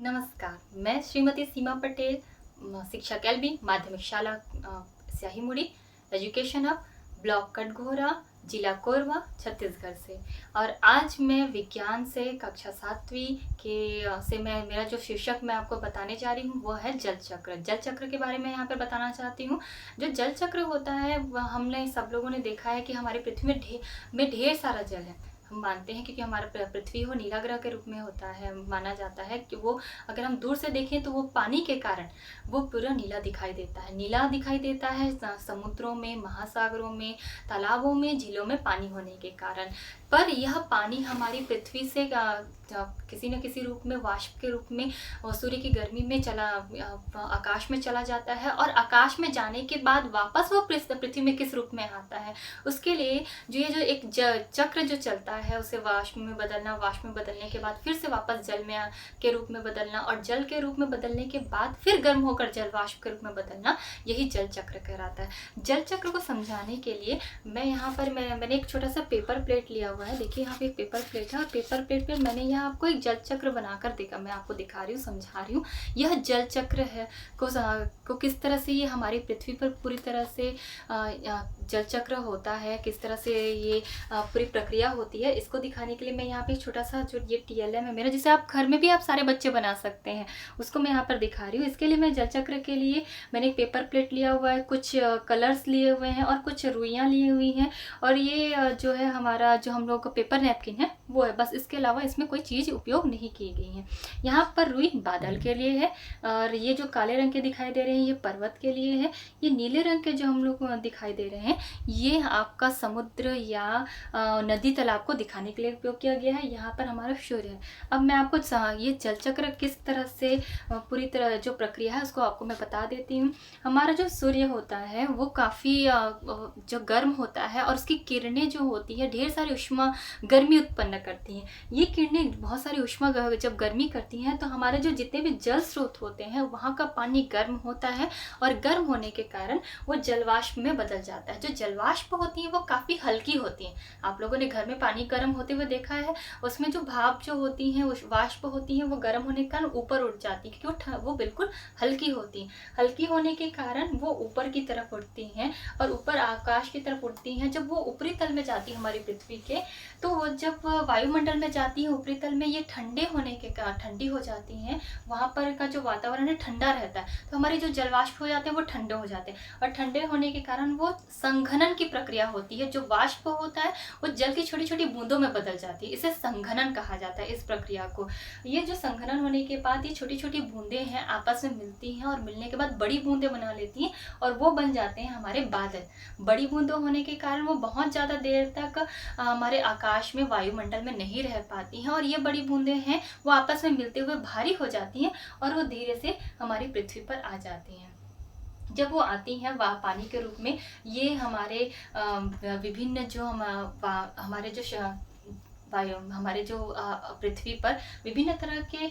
नमस्कार, मैं श्रीमती सीमा पटेल, शिक्षक एलबी माध्यमिक शाला Syahimudi, education hub, block Katghora, जिला कोरबा, छत्तीसगढ़ से। और आज मैं विज्ञान से कक्षा 7वीं के से मैं मेरा जो शीर्षक मैं आपको बताने जा रही हूँ वो है जल चक्र। जल चक्र के बारे में यहाँ पर बताना चाहती हूँ। जो जल चक्र होता है वह हमने सब लोगों ने देखा है कि हमारी पृथ्वी में ढेर सारा जल है। हम मानते हैं क्योंकि हमारा पृथ्वी वो नीला ग्रह के रूप में होता है, माना जाता है कि वो अगर हम दूर से देखें तो वो पानी के कारण वो पूरा नीला दिखाई देता है। नीला दिखाई देता है समुद्रों में, महासागरों में, तालाबों में, झीलों में पानी होने के कारण। पर यह पानी हमारी पृथ्वी से किसी न किसी रूप में वाष्प के रूप में सूर्य की गर्मी में आकाश में चला जाता है, और आकाश में जाने के बाद वापस वो पृथ्वी में किस रूप में आता है उसके लिए ये जो एक चक्र जो चलता है उसे वाष्प में बदलना, वाष्प में बदलने के बाद फिर से वापस जल में के रूप में बदलना, और जल के रूप में बदलने के बाद फिर गर्म होकर जल वाष्प के रूप में बदलना, यही जल चक्र कहलाता है। जल चक्र को समझाने के लिए मैं यहाँ पर मैंने एक छोटा सा पेपर प्लेट लिया हुआ है। देखिए यहाँ पे एक पेपर प्लेट है, और पेपर प्लेट पे मैंने यहाँ आपको एक जल चक्र बनाकर मैं आपको दिखा रही हूँ, समझा रही हूँ। यह जल चक्र है को किस तरह से ये हमारी पृथ्वी पर पूरी तरह से जल चक्र होता है, किस तरह से ये पूरी प्रक्रिया होती है, इसको दिखाने के लिए मैं यहाँ पे छोटा सा जो ये टीएलएम है मेरा, जिसे आप घर में भी आप सारे बच्चे बना सकते हैं, उसको मैं यहाँ पर दिखा रही हूँ। इसके लिए मैं जल चक्र के लिए मैंने एक पेपर प्लेट लिया हुआ है, कुछ कलर्स लिए हुए हैं और कुछ रुइयाँ ली हुई हैं, और ये जो है हमारा जो हम लोग का पेपर नैपकिन है वो है, बस। इसके अलावा इसमें कोई चीज़ उपयोग नहीं की गई है। यहाँ पर रुई बादल के लिए है, और ये जो काले रंग के दिखाई दे रहे हैं ये पर्वत के लिए है। ये नीले रंग के जो हम लोग दिखाई दे रहे हैं ये आपका समुद्र या नदी तालाब को दिखाने के लिए उपयोग किया गया है। यहाँ पर हमारा सूर्य है। अब मैं आपको ये जल चक्र किस तरह से पूरी तरह जो प्रक्रिया है उसको आपको मैं बता देती हूँ। हमारा जो सूर्य होता है वो काफ़ी जो गर्म होता है, और उसकी किरणें जो होती है ढेर सारी उष्मा गर्मी उत्पन्न करती हैं। ये किरणें बहुत सारी उष्मा जब गर्मी करती हैं तो हमारे जो जितने भी जल स्रोत होते हैं वहाँ का पानी गर्म होता है, और गर्म होने के कारण वो जलवाष्प में बदल जाता है। जो जलवाष्प होती है वो काफ़ी हल्की होती हैं। आप लोगों ने घर में पानी गर्म होते हुए देखा है, उसमें जो भाप जो होती हैं, उस वाष्प होती हैं, वो गर्म होने के कारण ऊपर उठ जाती है क्योंकि वो बिल्कुल हल्की होती हैं। हल्की होने के कारण वो ऊपर की तरफ उठती हैं, और ऊपर आकाश की तरफ उठती हैं। जब वो ऊपरी तल में जाती है हमारी पृथ्वी के, तो वो जब वायुमंडल में जाती है ऊपरी तल में, ये ठंडे होने के कारण ठंडी हो जाती हैं। वहाँ पर का जो वातावरण है ठंडा रहता है, तो हमारे जो जलवाष्प हो जाते हैं वो ठंडे हो जाते हैं, और ठंडे होने के कारण वो संघनन की प्रक्रिया होती है। जो वाष्प होता है वो जल की छोटी छोटी बूंदों में बदल जाती है, इसे संघनन कहा जाता है इस प्रक्रिया को। ये जो संघनन होने के बाद ये छोटी छोटी बूंदें हैं आपस में मिलती हैं, और मिलने के बाद बड़ी बूंदें बना लेती हैं, और वो बन जाते हैं हमारे बादल। बड़ी बूंदों होने के कारण वो बहुत ज़्यादा देर तक हमारे आकाश में वायुमंडल में नहीं रह पाती हैं, और ये बड़ी बूंदें हैं वो आपस में मिलते हुए भारी हो जाती हैं, और वो धीरे से हमारी पृथ्वी पर आ जाती हैं। जब वो आती हैं वह पानी के रूप में, ये हमारे विभिन्न जो हमारे जो हमारे जो पृथ्वी पर विभिन्न तरह के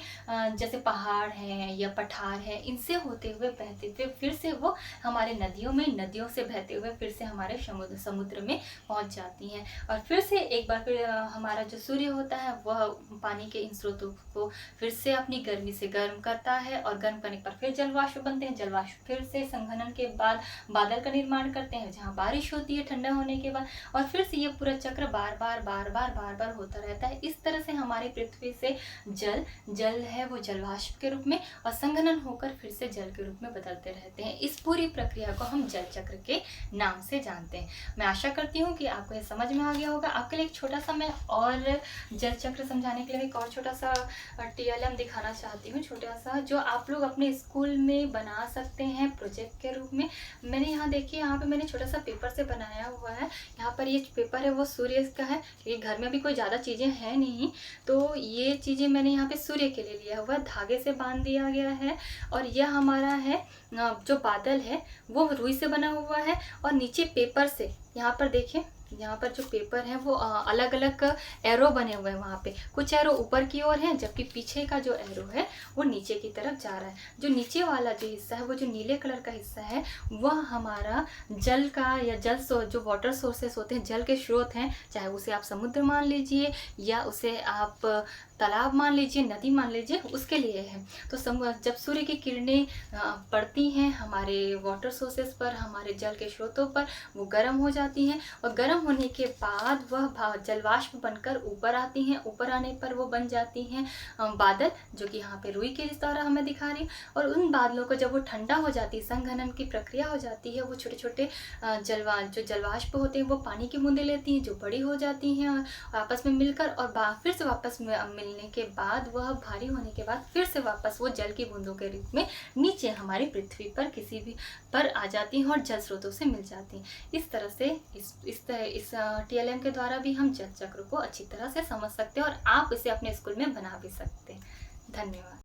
जैसे पहाड़ हैं या पठार हैं, इनसे होते हुए बहते हुए फिर से वो हमारे नदियों से बहते हुए फिर से हमारे समुद्र में पहुंच जाती हैं। और फिर से एक बार फिर हमारा जो सूर्य होता है वह पानी के इन स्रोतों को फिर से अपनी गर्मी से गर्म करता है, और गर्म करने पर फिर जलवाष्प बनते हैं। जलवाष्प फिर से संघनन के बाद बादल का निर्माण करते हैं, जहाँ बारिश होती है ठंडा होने के बाद, और फिर से ये पूरा चक्र बार बार होता रहता है। इस तरह से हमारी पृथ्वी से जल है वो जलवाष्प के रूप में, और संघनन होकर फिर से जल के रूप में बदलते रहते हैं। इस पूरी प्रक्रिया को हम जल चक्र के नाम से जानते हैं। मैं आशा करती हूँ कि आपको ये समझ में आ गया होगा। आपके लिए एक छोटा सा मैं और जल चक्र समझाने के लिए एक और छोटा सा टीएलएम दिखाना चाहती हूँ, छोटा सा, जो आप लोग अपने स्कूल में बना सकते हैं प्रोजेक्ट के रूप में। मैंने यहाँ देखिए, यहाँ पे मैंने छोटा सा पेपर से बनाया हुआ है। यहाँ पर ये पेपर है वो सूर्य का है, ये घर में भी कोई ज़्यादा चीज़ें हैं नहीं, तो ये चीज़ें मैंने यहाँ पे सूर्य के लिए लिया हुआ है, धागे से बांध दिया गया है। और यह हमारा है जो बादल है वो रुई से बना हुआ है, और नीचे पेपर से, यहाँ पर देखिए यहाँ पर जो पेपर है वो अलग अलग एरो बने हुए हैं। वहाँ पे कुछ एरो ऊपर की ओर है, जबकि पीछे का जो एरो है वो नीचे की तरफ जा रहा है। जो नीचे वाला जो हिस्सा है, वो जो नीले कलर का हिस्सा है, वह हमारा जल का या जो वाटर सोर्सेस होते हैं, जल के स्रोत हैं, चाहे उसे आप समुद्र मान लीजिए या उसे आप तालाब मान लीजिए, नदी मान लीजिए, उसके लिए है। तो जब सूर्य की किरणें पड़ती हैं हमारे वाटर सोर्सेस पर, हमारे जल के स्रोतों पर, वो गर्म हो जाती हैं और गर्म होने के बाद वह जलवाष्प बनकर ऊपर आती हैं। ऊपर आने पर वो बन जाती हैं बादल, जो कि यहाँ पे रुई के द्वारा हमें दिखा रही है। और उन बादलों को जब वो ठंडा हो जाती है, संघनन की प्रक्रिया हो जाती है, वो छोटे छोटे जो जलवाष्प होते हैं वो पानी की बूंदें लेती हैं, जो बड़ी हो जाती हैं और आपस में मिलकर, और फिर से वापस मिलने के बाद, वह भारी होने के बाद फिर से वापस वो जल की बूंदों के रूप में नीचे हमारी पृथ्वी पर किसी भी पर आ जाती हैं और जल स्रोतों से मिल जाती हैं। इस तरह से इस TLM के द्वारा भी हम जल चक्र को अच्छी तरह से समझ सकते हैं और आप इसे अपने स्कूल में बना भी सकते हैं। धन्यवाद।